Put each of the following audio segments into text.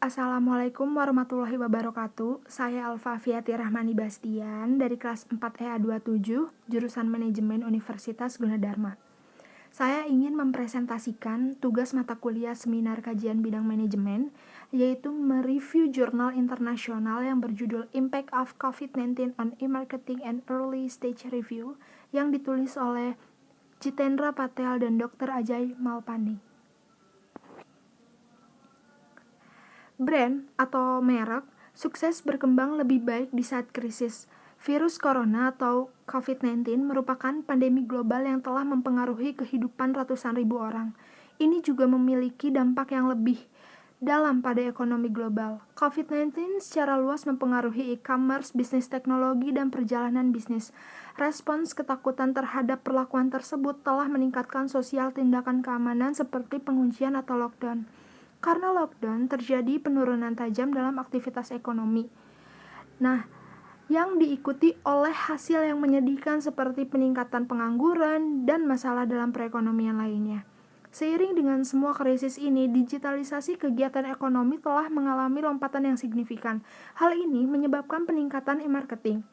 Assalamualaikum warahmatullahi wabarakatuh. Saya Alfa-Fiati Rahmani Bastian dari kelas 4 EA27, jurusan Manajemen Universitas Gunadarma. Saya ingin mempresentasikan tugas mata kuliah seminar kajian bidang manajemen, yaitu mereview jurnal internasional yang berjudul Impact of COVID-19 on E-Marketing and Early Stage Review yang ditulis oleh Jitendra Patel dan Dr. Ajay Malpani. Brand atau merek sukses berkembang lebih baik di saat krisis. Virus corona atau COVID-19 merupakan pandemi global yang telah mempengaruhi kehidupan ratusan ribu orang. Ini juga memiliki dampak yang lebih dalam pada ekonomi global. COVID-19 secara luas mempengaruhi e-commerce, bisnis teknologi, dan perjalanan bisnis. Respons ketakutan terhadap perlakuan tersebut telah meningkatkan sosial tindakan keamanan seperti penguncian atau lockdown. Karena lockdown, terjadi penurunan tajam dalam aktivitas ekonomi. Yang diikuti oleh hasil yang menyedihkan seperti peningkatan pengangguran dan masalah dalam perekonomian lainnya. Seiring dengan semua krisis ini, digitalisasi kegiatan ekonomi telah mengalami lompatan yang signifikan. Hal ini menyebabkan peningkatan e-marketing.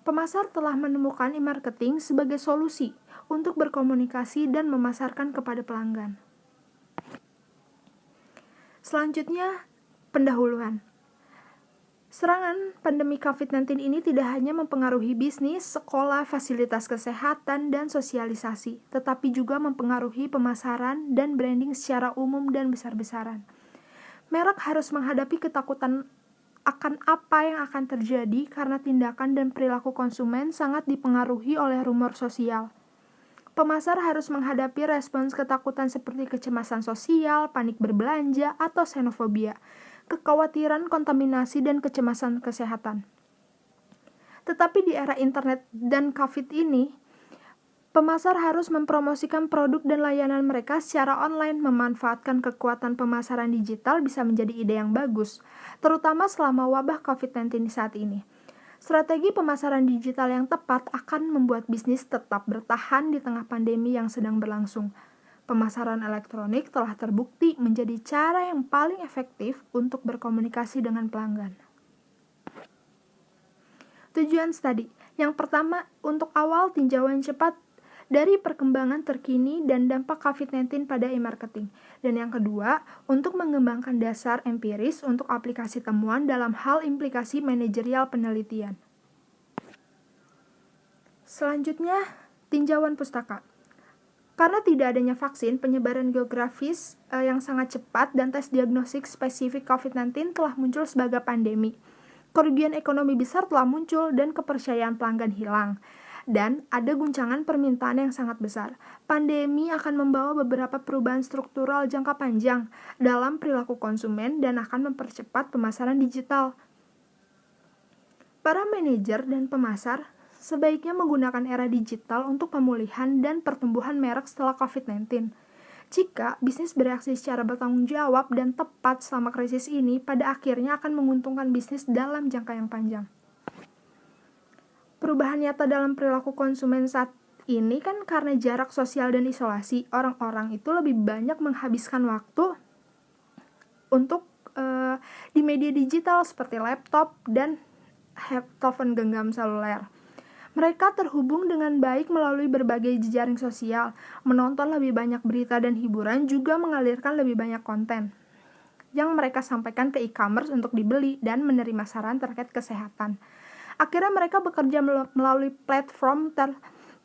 Pemasar telah menemukan e-marketing sebagai solusi untuk berkomunikasi dan memasarkan kepada pelanggan. Selanjutnya, pendahuluan. Serangan pandemi COVID-19 ini tidak hanya mempengaruhi bisnis, sekolah, fasilitas kesehatan, dan sosialisasi, tetapi juga mempengaruhi pemasaran dan branding secara umum dan besar-besaran. Merek harus menghadapi ketakutan akan apa yang akan terjadi karena tindakan dan perilaku konsumen sangat dipengaruhi oleh rumor sosial. Pemasar harus menghadapi respons ketakutan seperti kecemasan sosial, panik berbelanja, atau xenofobia, kekhawatiran kontaminasi, dan kecemasan kesehatan. Tetapi di era internet dan COVID ini, pemasar harus mempromosikan produk dan layanan mereka secara online. Memanfaatkan kekuatan pemasaran digital bisa menjadi ide yang bagus, terutama selama wabah COVID-19 saat ini. Strategi pemasaran digital yang tepat akan membuat bisnis tetap bertahan di tengah pandemi yang sedang berlangsung. Pemasaran elektronik telah terbukti menjadi cara yang paling efektif untuk berkomunikasi dengan pelanggan. Tujuan studi. Yang pertama, untuk awal tinjauan cepat dari perkembangan terkini dan dampak COVID-19 pada e-marketing. Dan yang kedua, untuk mengembangkan dasar empiris untuk aplikasi temuan dalam hal implikasi manajerial penelitian. Selanjutnya, tinjauan pustaka. Karena tidak adanya vaksin, penyebaran geografis yang sangat cepat dan tes diagnostik spesifik COVID-19 telah muncul sebagai pandemi. Kerugian ekonomi besar telah muncul dan kepercayaan pelanggan hilang. Dan ada guncangan permintaan yang sangat besar. Pandemi akan membawa beberapa perubahan struktural jangka panjang dalam perilaku konsumen dan akan mempercepat pemasaran digital. Para manajer dan pemasar sebaiknya menggunakan era digital untuk pemulihan dan pertumbuhan merek setelah COVID-19. Jika bisnis bereaksi secara bertanggung jawab dan tepat selama krisis ini, pada akhirnya akan menguntungkan bisnis dalam jangka yang panjang. Perubahan nyata dalam perilaku konsumen saat ini kan karena jarak sosial dan isolasi, orang-orang itu lebih banyak menghabiskan waktu untuk di media digital seperti laptop dan telepon genggam seluler. Mereka terhubung dengan baik melalui berbagai jejaring sosial, menonton lebih banyak berita dan hiburan, juga mengalirkan lebih banyak konten yang mereka sampaikan ke e-commerce untuk dibeli dan menerima saran terkait kesehatan. Akhirnya mereka bekerja melalui platform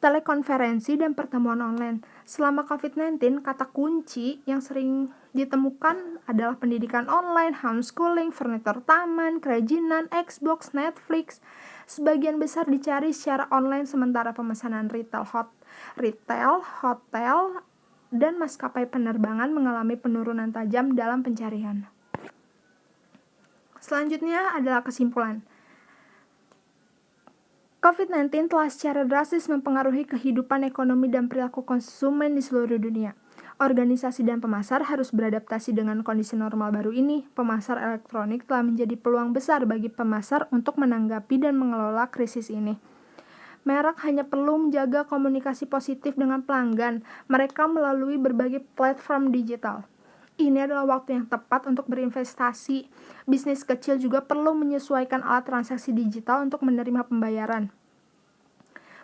telekonferensi dan pertemuan online. Selama COVID-19, kata kunci yang sering ditemukan adalah pendidikan online, homeschooling, furnitur taman, kerajinan, Xbox, Netflix. Sebagian besar dicari secara online, sementara pemesanan retail, hotel, dan maskapai penerbangan mengalami penurunan tajam dalam pencarian. Selanjutnya adalah kesimpulan. COVID-19 telah secara drastis mempengaruhi kehidupan ekonomi dan perilaku konsumen di seluruh dunia. Organisasi dan pemasar harus beradaptasi dengan kondisi normal baru ini. Pemasar elektronik telah menjadi peluang besar bagi pemasar untuk menanggapi dan mengelola krisis ini. Merek hanya perlu menjaga komunikasi positif dengan pelanggan mereka melalui berbagai platform digital. Ini adalah waktu yang tepat untuk berinvestasi. Bisnis kecil juga perlu menyesuaikan alat transaksi digital untuk menerima pembayaran.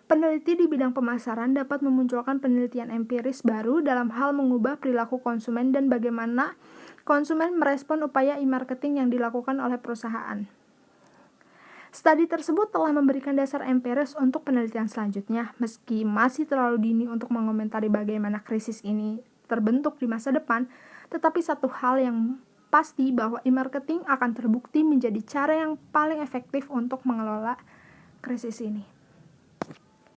Peneliti di bidang pemasaran dapat memunculkan penelitian empiris baru dalam hal mengubah perilaku konsumen dan bagaimana konsumen merespon upaya e-marketing yang dilakukan oleh perusahaan. Studi tersebut telah memberikan dasar empiris untuk penelitian selanjutnya, meski masih terlalu dini untuk mengomentari bagaimana krisis ini terbentuk di masa depan, tetapi satu hal yang pasti bahwa e-marketing akan terbukti menjadi cara yang paling efektif untuk mengelola krisis ini.